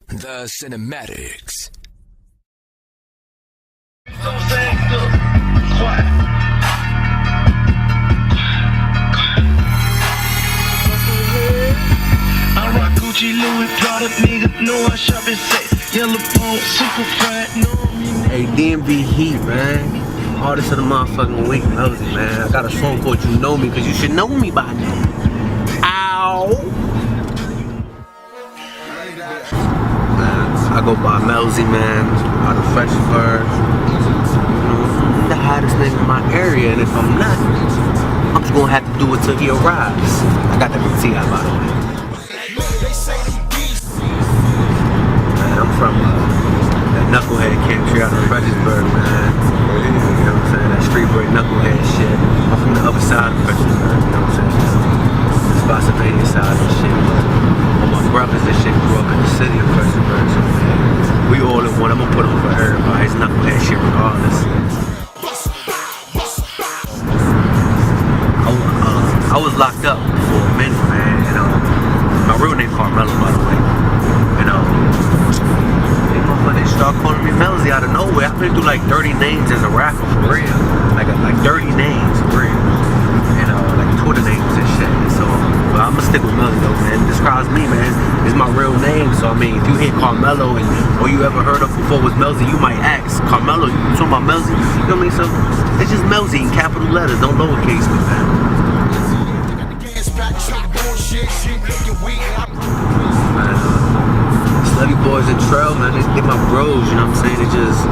The Cinematics. I rock Gucci, Louis, Prada, nigga, know I shop and say yellow bone, super fried, no. Hey, DMV Heat, man. Artist of the motherfucking week, Mellzy, man. I got a song called You Know Me, because you should know me by now. Ow! Man, I go by Mellzy, man. Out of Fredericksburg. You know, I'm the hottest nigga in my area, and if I'm not, I'm just gonna have to do it till he arrives. I got that from T.I., by the way. Man, I'm from that knucklehead country out of Fredericksburg, man. You know what I'm saying? That street boy knucklehead shit. I'm from the other side of Fredericksburg, you know what I'm saying? The Spotsylvania side and shit. All my brothers and shit grew up in the city of Fredericksburg, so man, we all in one. I'm gonna put on for everybody. It's knucklehead shit regardless. I was locked up for a minute, man, and my real name Carmelo, by the way. And they start calling me Mellzy out of nowhere. I've been through like 30 names as a rapper, for real. Like 30 names, for real. And like Twitter names and shit. So, but I'm gonna stick with Mellzy though, man. It describes me, man. It's my real name. So I mean, if you hear Carmelo and all you ever heard of before was Mellzy, you might ask, Carmelo, you talking about Mellzy? You know what I mean? So it's just Mellzy in capital letters, don't lowercase me, man. Slutty boys and trail, man, they my bros, you know what I'm saying? It just,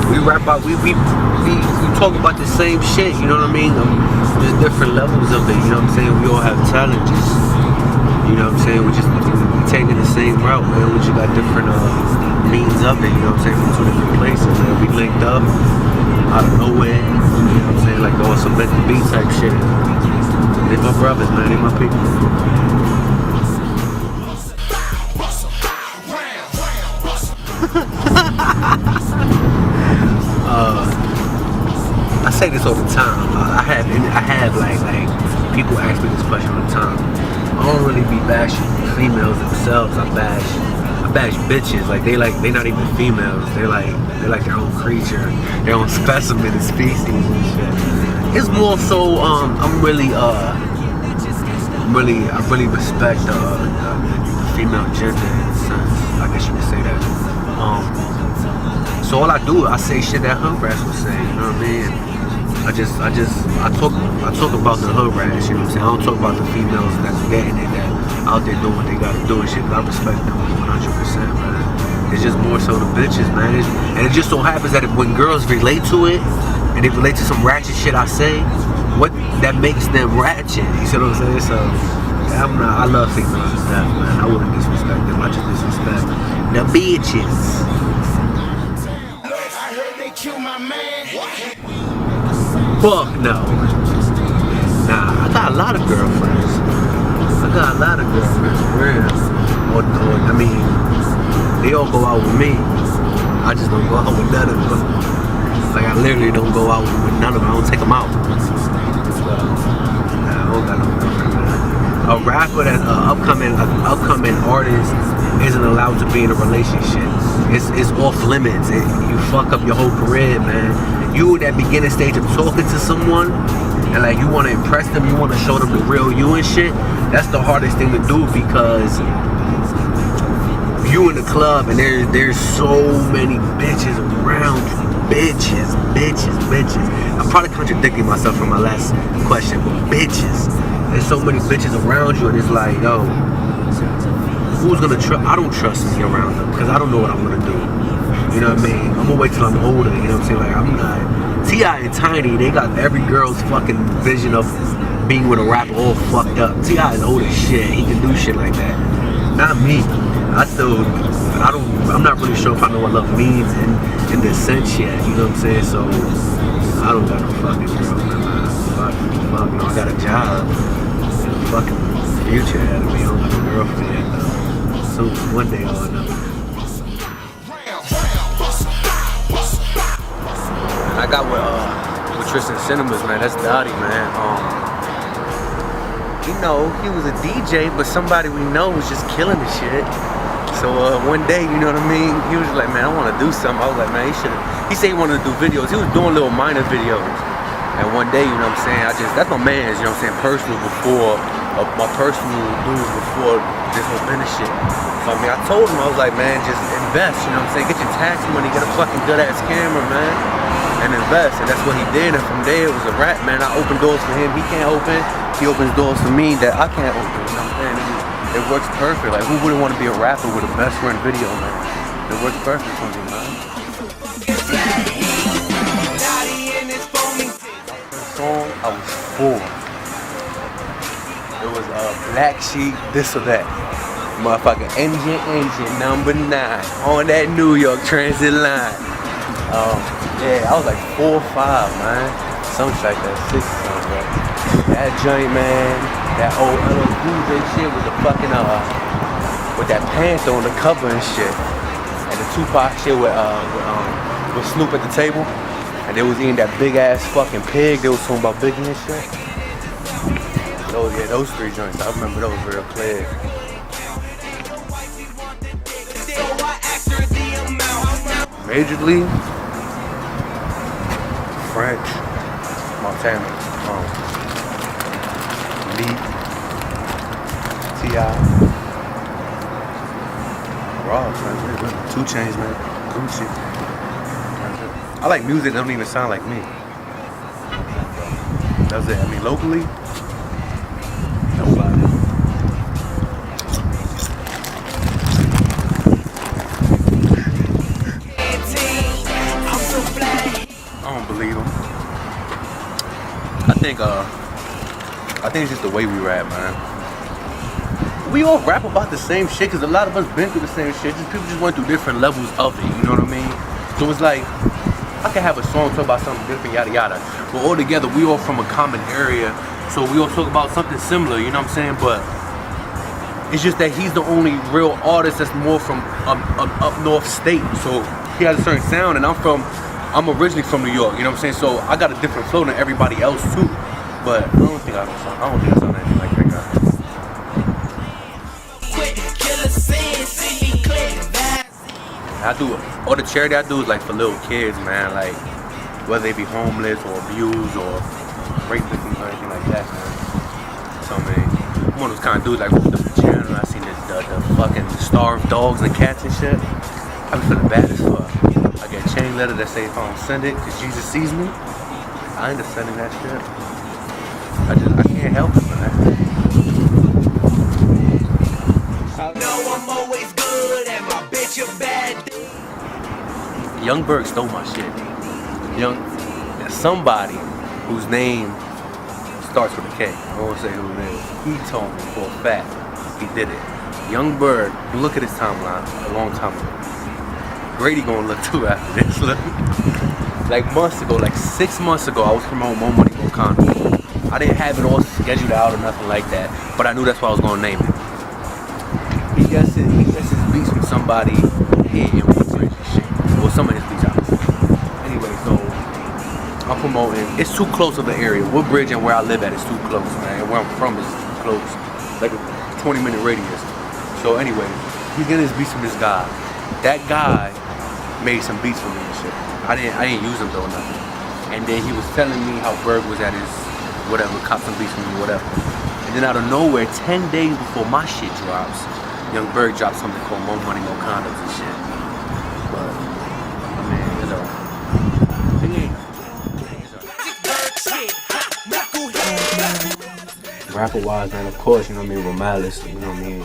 we rap about, we talk about the same shit, you know what I mean? Just different levels of it, you know what I'm saying? We all have challenges, you know what I'm saying? We taking the same route, man. We just got different means of it, you know what I'm saying? From two different places, man. We linked up out of nowhere, you know what I'm saying? Like on some mental beat type shit. They my brothers, man. They my people. I say this all the time. I have like people ask me this question all the time. I don't really be bashing females themselves. I bash bitches. Like they not even females. They're like their own creature, their own specimen and species and shit. It's more so I really respect the female gender in a sense. I guess you could say that. So all I do, I say shit that hood rats would say, you know what I mean? I talk about the hood rats, you know what I'm saying? I don't talk about the females that's getting it, that out there doing what they gotta do and shit. I respect them 100%, man. It's just more so the bitches, man. And it just so happens that when girls relate to it, and they relate to some ratchet shit I say, what that makes them ratchet, you see what I'm saying? So I love females to death, man. I wouldn't disrespect them, I just disrespect the bitches. Fuck no. Nah, I got a lot of girlfriends. For real. Or I mean, they all go out with me. I just don't go out with none of them. Like I literally don't go out with none of them. I don't take them out. So, nah, I don't got no girlfriend, man. A rapper that's an upcoming artist isn't allowed to be in a relationship. It's off limits. You fuck up your whole career, man. You in that beginning stage of talking to someone, and like you want to impress them, you want to show them the real you and shit. That's the hardest thing to do because you in the club and there's so many bitches around you. Bitches. I'm probably contradicting myself from my last question, but bitches. There's so many bitches around you, and it's like, yo, who's gonna trust? I don't trust me around them because I don't know what I'm gonna do. You know what I mean? I'm gonna wait till I'm older, you know what I'm saying? Like, I'm not. T.I. and Tiny, they got every girl's fucking vision of being with a rapper all fucked up. T.I. is old as shit. He can do shit like that. Not me. I'm not really sure if I know what love means in this sense yet, you know what I'm saying? So, I don't got no fucking girlfriend, man. Fuck, you know, I got a job. Fucking future ahead of me. I don't got no girlfriend yet, though. Soon, one day or another. I got with Tristan Cinemas, man. That's Dottie, man. You know, he was a DJ, but somebody we know was just killing the shit. So one day, you know what I mean, he was like, man, I want to do something. I was like, man, he said he wanted to do videos. He was doing little minor videos. And one day, you know what I'm saying, that's my man's, you know what I'm saying, personal before, my personal dude before this whole business shit. So I mean, I told him, I was like, man, just invest, you know what I'm saying, get your tax money, get a fucking good ass camera, man, and invest. And that's what he did. And from there, it was a wrap, man. I opened doors for him, he can't open. He opens doors for me that I can't open, you know what I'm saying. It works perfect. Like, who wouldn't want to be a rapper with a best friend video, man? It works perfect for me, man. Song, I was 4. It was Black Sheep, this or that. Motherfucking engine number 9 on that New York Transit line. Yeah, I was like 4 or 5, man. Something like that, 6 or something, bro. That joint, man. That old LOD shit with the fucking with that Panther on the cover and shit. And the Tupac shit with Snoop at the table. And they was eating that big ass fucking pig. They was talking about Biggie and shit. Those 3 joints. I remember those real clear. Majorly French, Montana, Lee, T.I., Rob, man, 2 Chainz, man, Gucci. I like music that don't even sound like me. That's it. I mean, locally, nobody. I don't believe them. I think it's just the way we rap, man. We all rap about the same shit because a lot of us been through the same shit. Just people just went through different levels of it. You know what I mean? So it's like, I can have a song talk about something different, yada yada. But all together, we all from a common area, so we all talk about something similar. You know what I'm saying? But it's just that he's the only real artist that's more from up north state. So he has a certain sound, and I'm originally from New York. You know what I'm saying? So I got a different flow than everybody else too. But I don't think I sound anything like that guy. I do all the charity I do is like for little kids, man. Like whether they be homeless or abused or rape victims or anything like that, man. So I mean, I'm one of those kind of dudes like with the channel. I seen the fucking starved dogs and cats and shit. I be feeling bad as fuck. I get a chain letter that say if I don't send it, cause Jesus sees me. I end up sending that shit. I can't help it, man. I know I'm always good and my bitch a bad. Young Berg stole my shit. Somebody whose name starts with a K. I won't say who it is. He told me for a fact he did it. Young Berg, look at his timeline a long time ago. Grady gonna look too after this. Look. Like months ago, like 6 months ago, I was promoting More Money, More Condoms. I didn't have it all scheduled out or nothing like that, but I knew that's what I was gonna name it. He gets his beats from somebody in Woodbridge and shit. Well, some of his beats out. Anyway, so I'm promoting. It's too close of an area. Woodbridge and where I live at is too close, man. Where I'm from is close, like a 20-minute radius. So anyway, he's getting his beats from this guy. That guy made some beats for me and shit. I didn't use them though, nothing. And then he was telling me how Berg was at his whatever, cop some beats from me, whatever. And then out of nowhere, 10 days before my shit drops, Young Berg dropped something called More Money, More Condoms and shit. But, I mean, you know, rapper-wise, man, of course, you know what I mean, with Malice, you know what I mean.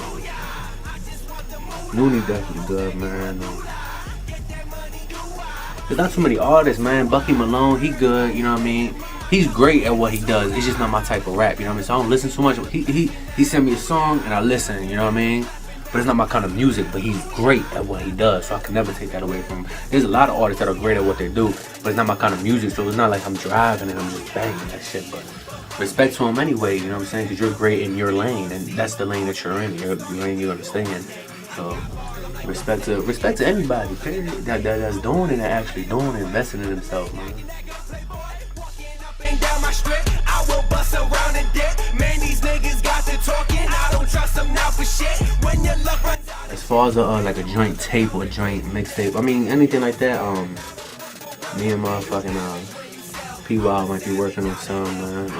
Nooney definitely good, man. There's not too many artists, man. Bucky Malone, he good, you know what I mean. He's great at what he does. It's just not my type of rap, you know what I mean. So I don't listen too much. He sent me a song and I listen, you know what I mean. But it's not my kind of music. But he's great at what he does, so I can never take that away from him. There's a lot of artists that are great at what they do, but it's not my kind of music. So it's not like I'm driving and I'm just banging that shit. But respect to him anyway, you know what I'm saying? Because you're great in your lane, and that's the lane that you're in. Your lane you understand. So respect to everybody, period, that's doing it and actually doing it, investing in themselves, man. Down my strip, I will bust around and dip. Man, these niggas got to talking. I don't trust them now for shit. When your love runs out. As far as like a joint tape or a joint mixtape, I mean anything like that, me and motherfucking P-Wild might be working on some, man.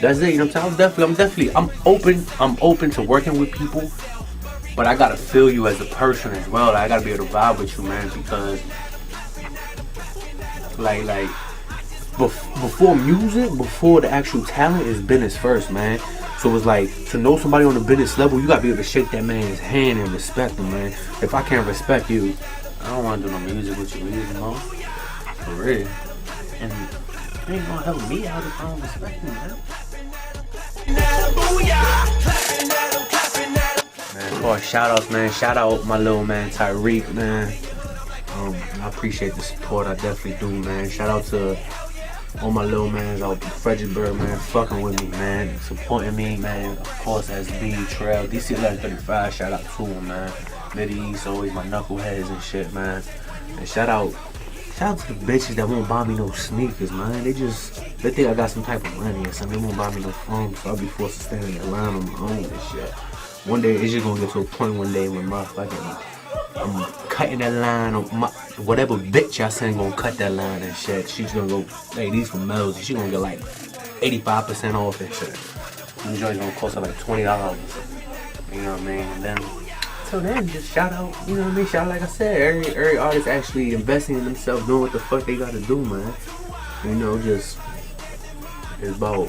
That's it, you know what I'm saying? I'm open to working with people, but I gotta feel you as a person as well. Like, I gotta be able to vibe with you, man, because like before music, before the actual talent is business first, man. So it's like, to know somebody on the business level, you gotta be able to shake that man's hand and respect him, man. If I can't respect you, I don't wanna do no music with you either, man. For real. And you ain't gonna help me out if I don't respect you, man. Man, as far as shout outs, man, shout out my little man Tyreek, man. I appreciate the support, I definitely do, man. Shout out to all my little mans out in Fredericksburg, man, fucking with me, man, supporting me, man. Of course, SB, Trail, DC 1135, shout out to him, man. Mid-East, always my knuckleheads and shit, man. And shout out to the bitches that won't buy me no sneakers, man. They think I got some type of money or something. They won't buy me no phones, so I'll be forced to stand in the line on my own and shit. One day, it's just gonna get to a point one day when I'm cutting that line on my, whatever bitch I send gonna cut that line and shit. She's gonna go, hey, these from Mellzy. She gonna get like 85% off and shit. These joints gonna cost her like $20. You know what I mean? And then, till then, just shout out, you know what I mean? Shout out, like I said, every artist actually investing in themselves, doing what the fuck they gotta do, man. You know, just, it's about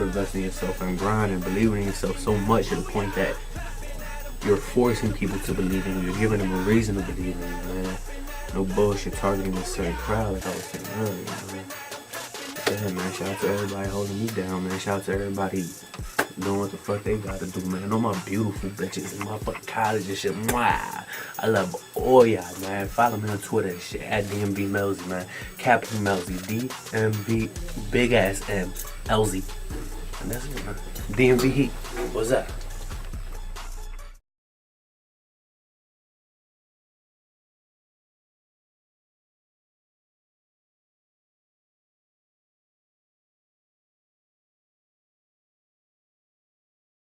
investing in yourself and grinding, believing in yourself so much to the point that you're forcing people to believe in you. You're giving them a reason to believe in you, man. No bullshit targeting a certain crowd, like I was saying earlier, man. Yeah, man, shout out to everybody holding me down, man. Shout out to everybody doing what the fuck they gotta do, man. All my beautiful bitches in my fucking college and shit. Mwah! I love all y'all, man. Follow me on Twitter and shit at DMV Mellzy, man. Capital Mellzy, DMV, big ass M, LZ. And that's it, man. DMV Heat. What's up?